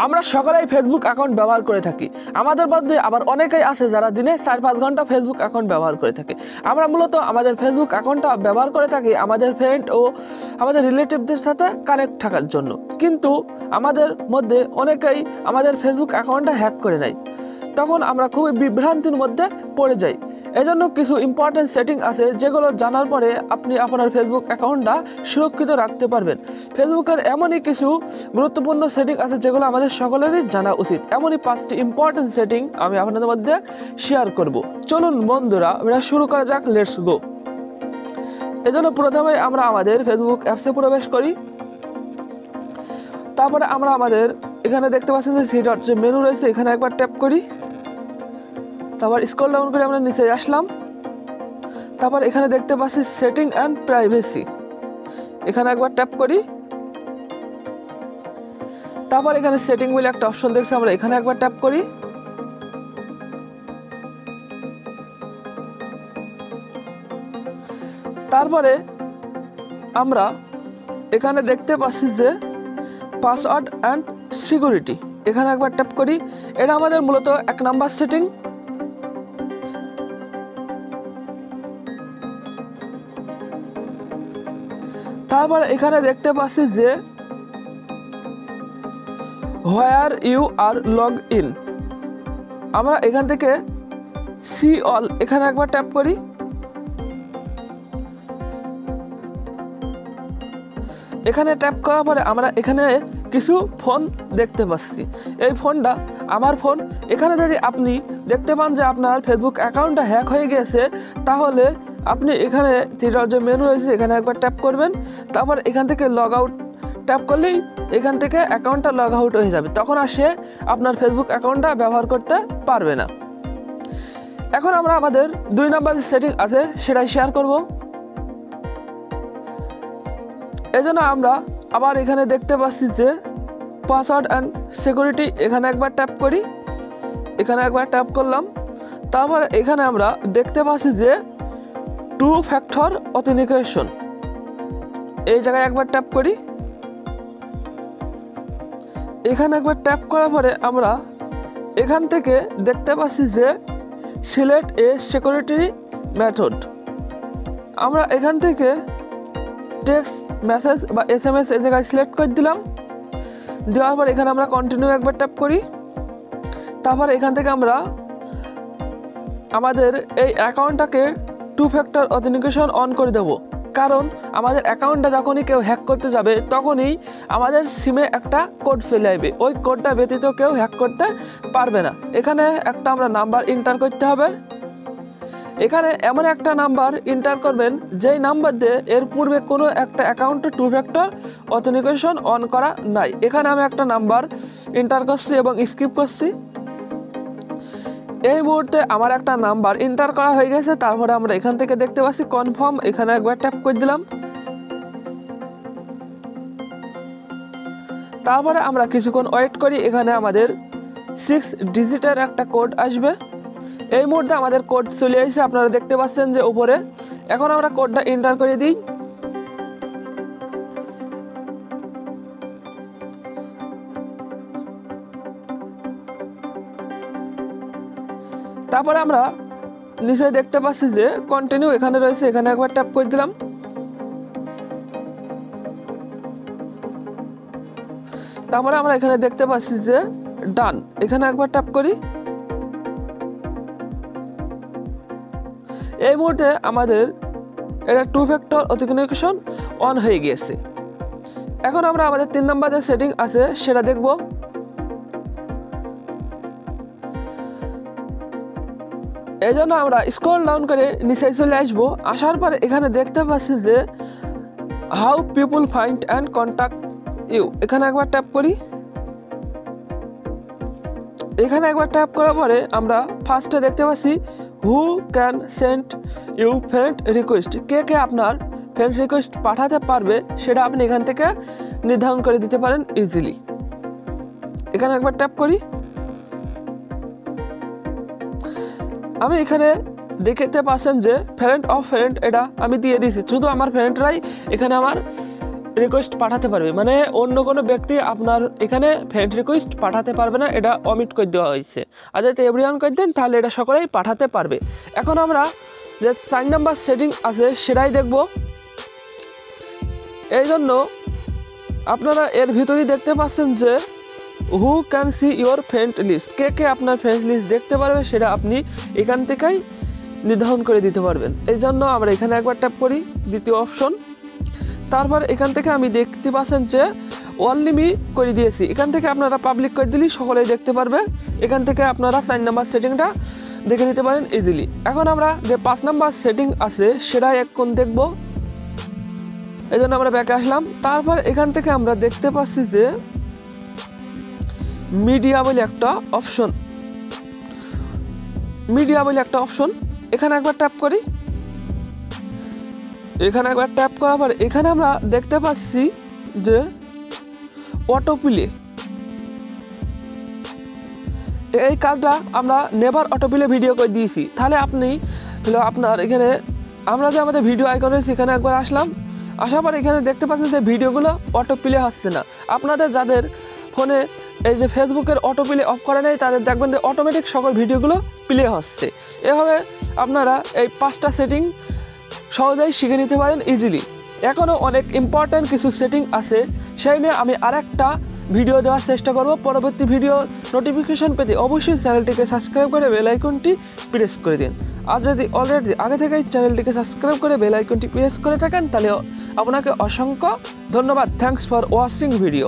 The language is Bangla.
আমরা সকলেই ফেসবুক অ্যাকাউন্ট ব্যবহার করে থাকি। আমাদের মধ্যে আবার অনেকেই আছে যারা দিনে 4-5 ঘন্টা ফেসবুক অ্যাকাউন্ট ব্যবহার করে থাকে। আমরা মূলত আমাদের ফেসবুক অ্যাকাউন্টটা ব্যবহার করে থাকি আমাদের ফ্রেন্ড ও আমাদের রিলেটিভদের সাথে কানেক্ট থাকার জন্য, কিন্তু আমাদের মধ্যে অনেকেই আমাদের ফেসবুক অ্যাকাউন্টটা হ্যাক করে নেয়। তখন আমরা খুবই বিভ্রান্তির মধ্যে পড়ে যাই। এজন্য কিছু ইম্পর্টেন্ট সেটিং আছে যেগুলো জানার পরে আপনি আপনার ফেসবুক অ্যাকাউন্টটা সুরক্ষিত রাখতে পারবেন। ফেসবুকের এমনই কিছু গুরুত্বপূর্ণ সেটিং আছে যেগুলো আমাদের সকলেরই জানা উচিত। এমনই 5টি ইম্পর্টেন্ট সেটিং আমি আপনাদের মধ্যে শেয়ার করব। চলুন বন্ধুরা, এটা শুরু করা যাক, লেটস গো। এজন্য প্রথমে আমরা আমাদের ফেসবুক অ্যাপসে প্রবেশ করি। তারপরে আমরা আমাদের এখানে দেখতে পাচ্ছেন যে থ্রি ডট যে মেনু রয়েছে, এখানে একবার ট্যাপ করি। তারপর স্ক্রল ডাউন করে আমরা নিচে আসলাম। তারপর এখানে দেখতে পাচ্ছি সেটিং অ্যান্ড প্রাইভেসি, এখানে একবার ট্যাপ করি। তারপর এখানে সেটিং বলে একটা অপশন দেখছি, আমরা এখানে একবার ট্যাপ করি। তারপরে আমরা এখানে দেখতে পাচ্ছি যে পাসওয়ার্ড অ্যান্ড সিকিউরিটি, এখানে একবার ট্যাপ করি। এটা আমাদের মূলত 1 নাম্বার সেটিং। তারপর এখানে দেখতে পাচ্ছি যে where you are log in, আমরা এখান থেকে সি অল এখানে একবার ট্যাপ করি। এখানে ট্যাপ করার পরে আমরা এখানে কিছু ফোন দেখতে পাচ্ছি। এই ফোনটা আমার ফোন। এখানে যদি আপনি দেখতে পান যে আপনার ফেসবুক অ্যাকাউন্টটা হ্যাক হয়ে গেছে, তাহলে আপনি এখানে যে মেনু রয়েছে এখানে একবার ট্যাপ করবেন। তারপর এখান থেকে লগ আউট ট্যাপ করলেই এখান থেকে অ্যাকাউন্টটা লগ আউট হয়ে যাবে, তখন আর সে আপনার ফেসবুক অ্যাকাউন্টটা ব্যবহার করতে পারবে না। এখন আমরা আমাদের 2 নাম্বার যে সেটিং আছে সেটাই শেয়ার করব। এজন্য আমরা আবার এখানে দেখতে পাচ্ছি যে পাসওয়ার্ড অ্যান্ড সিকিউরিটি, এখানে একবার ট্যাপ করি। এখানে একবার ট্যাপ করলাম। তারপর এখানে আমরা দেখতে পাচ্ছি যে 2 ফ্যাক্টর অথেন্টিকেশন, এই জায়গায় একবার ট্যাপ করি। এখানে একবার ট্যাপ করার পরে আমরা এখান থেকে দেখতে পাচ্ছি যে সিলেক্ট এ সিকিউরিটি মেথড, আমরা এখান থেকে টেক্সট মেসেজ বা SMS এই জায়গায় সিলেক্ট করে দিলাম। দেওয়ার পর এখানে আমরা কন্টিনিউ একবার ট্যাপ করি। তারপর এখান থেকে আমরা আমাদের এই অ্যাকাউন্টটাকে 2 ফ্যাক্টর অথেন্টিকেশন অন করে দেব, কারণ আমাদের অ্যাকাউন্টটা যখনই কেউ হ্যাক করতে যাবে তখনই আমাদের সিমে একটা কোড চলে আসবে, ওই কোডটা ব্যতীত কেউ হ্যাক করতে পারবে না। এখানে একটা আমরা নাম্বার এন্টার করতে হবে। এখানে এমন একটা নাম্বার এন্টার করবেন যেই নাম্বার দিয়ে এর পূর্বে কোনো একটা অ্যাকাউন্টে 2 ফ্যাক্টর অথেন্টিকেশন অন করা নাই। এখানে আমি একটা নাম্বার এন্টার করছি এবং স্কিপ করছি। এই মুহূর্তে আমার একটা নাম্বার এন্টার করা হয়ে গেছে। তারপরে আমরা এখান থেকে দেখতে পাচ্ছি কনফার্ম, এখানে একবার ট্যাপ করে দিলাম। তারপরে আমরা কিছুক্ষণ ওয়েট করি। এখানে আমাদের 6 ডিজিটের একটা কোড আসবে। এই মুহূর্তে আমাদের কোড চলে এসেছে, আপনারা দেখতে পাচ্ছেন যে উপরে। এখন আমরা কোডটা এন্টার করে দিই। তারপরে আমরা নিচে দেখতে পাচ্ছি যে কন্টিনিউ এখানে রয়েছে, এখানে একবার ট্যাপ করে দিলাম। তারপরে আমরা এখানে দেখতে পাচ্ছি যে ডান, এখানে একবার ট্যাপ করি। এই মুহূর্তে আমাদের এটা 2 ফ্যাক্টর অথেন্টিকেশন অন হয়ে গিয়েছে। এখন আমরা আমাদের 3 নাম্বার যে সেটিং আছে সেটা দেখব। এই জন্য আমরা স্ক্রল ডাউন করে নিচে চলে আসবো। আসার পরে এখানে দেখতে পাচ্ছি যে how people find and contact you, এখানে একবার ট্যাপ করি। এখানে একবার ট্যাপ করার পরে আমরা ফার্স্টে দেখতে পাচ্ছি who can send you friend request, কে কে আপনার ফ্রেন্ড রিকোয়েস্ট পাঠাতে পারবে সেটা আপনি এখান থেকে নির্ধারণ করে দিতে পারেন ইজিলি। এখানে একবার ট্যাপ করি। আমি এখানে দেখতে পাচ্ছেন যে ফ্রেন্ড অফ ফ্রেন্ড এটা আমি দিয়ে দিয়েছি, শুধু আমার ফ্রেন্ডরাই এখানে আমার রিকোয়েস্ট পাঠাতে পারবে, মানে অন্য কোনো ব্যক্তি আপনার এখানে ফ্রেন্ড রিকোয়েস্ট পাঠাতে পারবে না, এটা অমিট করে দেওয়া হয়েছে। আর যদি এভরিওয়ান করে দেন তাহলে এটা সকলেই পাঠাতে পারবে। এখন আমরা যে 4 নাম্বার সেটিং আছে সেটাই দেখব। এই জন্য আপনারা এর ভিতরেই দেখতে পাচ্ছেন যে who can see your friend list, কে কে আপনার ফ্রেন্ড লিস্ট দেখতে পারবে সেটা আপনি এখান থেকেই নির্ধারণ করে দিতে পারবেন। এই জন্য আমরা এখানে একবার ট্যাপ করি, দ্বিতীয় অপশন। তারপর এখান থেকে আমি দেখতে পাচ্ছেন যে অনলি মি করে দিয়েছি, এখান থেকে আপনারা পাবলিক করে দিলেই সকলেই দেখতে পারবে। এখান থেকে আপনারা 4 নাম্বার সেটিংটা দেখে নিতে পারেন ইজিলি। এখন আমরা যে 5 নাম্বার সেটিং আছে সেটাই এখন দেখব। এই জন্য আমরা ব্যাকে আসলাম। তারপর এখান থেকে আমরা দেখতে পাচ্ছি যে মিডিয়া বলে একটা অপশন, এখানে একবার ট্যাপ করি। এখানে একবার ট্যাপ করার পর এখানে আমরা দেখতে পাচ্ছি যে অটো প্লে, এই কাজটা আমরা নেভার অটো প্লে ভিডিও করে দিয়েছি। তাহলে আপনি আপনার এখানে আমরা যে আমাদের ভিডিও আইকন রয়েছে এখানে একবার আসলাম, আসার পর এখানে দেখতে পাচ্ছেন যে ভিডিওগুলো অটো প্লে হচ্ছে না। আপনাদের যাদের ফোনে এই যে ফেসবুকের অটো প্লে অফ করা নেই তাদের দেখবেন যে অটোমেটিক সকল ভিডিওগুলো প্লে হচ্ছে। এভাবে আপনারা এই 5টা সেটিং সহজেই শিখে নিতে পারেন ইজিলি। এখনও অনেক ইম্পর্ট্যান্ট কিছু সেটিং আছে, সেই নিয়ে আমি আরেকটা ভিডিও দেওয়ার চেষ্টা করব। পরবর্তী ভিডিওর নোটিফিকেশন পেতে অবশ্যই চ্যানেলটিকে সাবস্ক্রাইব করে বেল আইকনটি প্রেস করে দিন। আর যদি অলরেডি আগে থেকেই চ্যানেলটিকে সাবস্ক্রাইব করে বেল আইকনটি প্রেস করে থাকেন তাহলে আপনাকে অসংখ্য ধন্যবাদ। Thanks for watching video.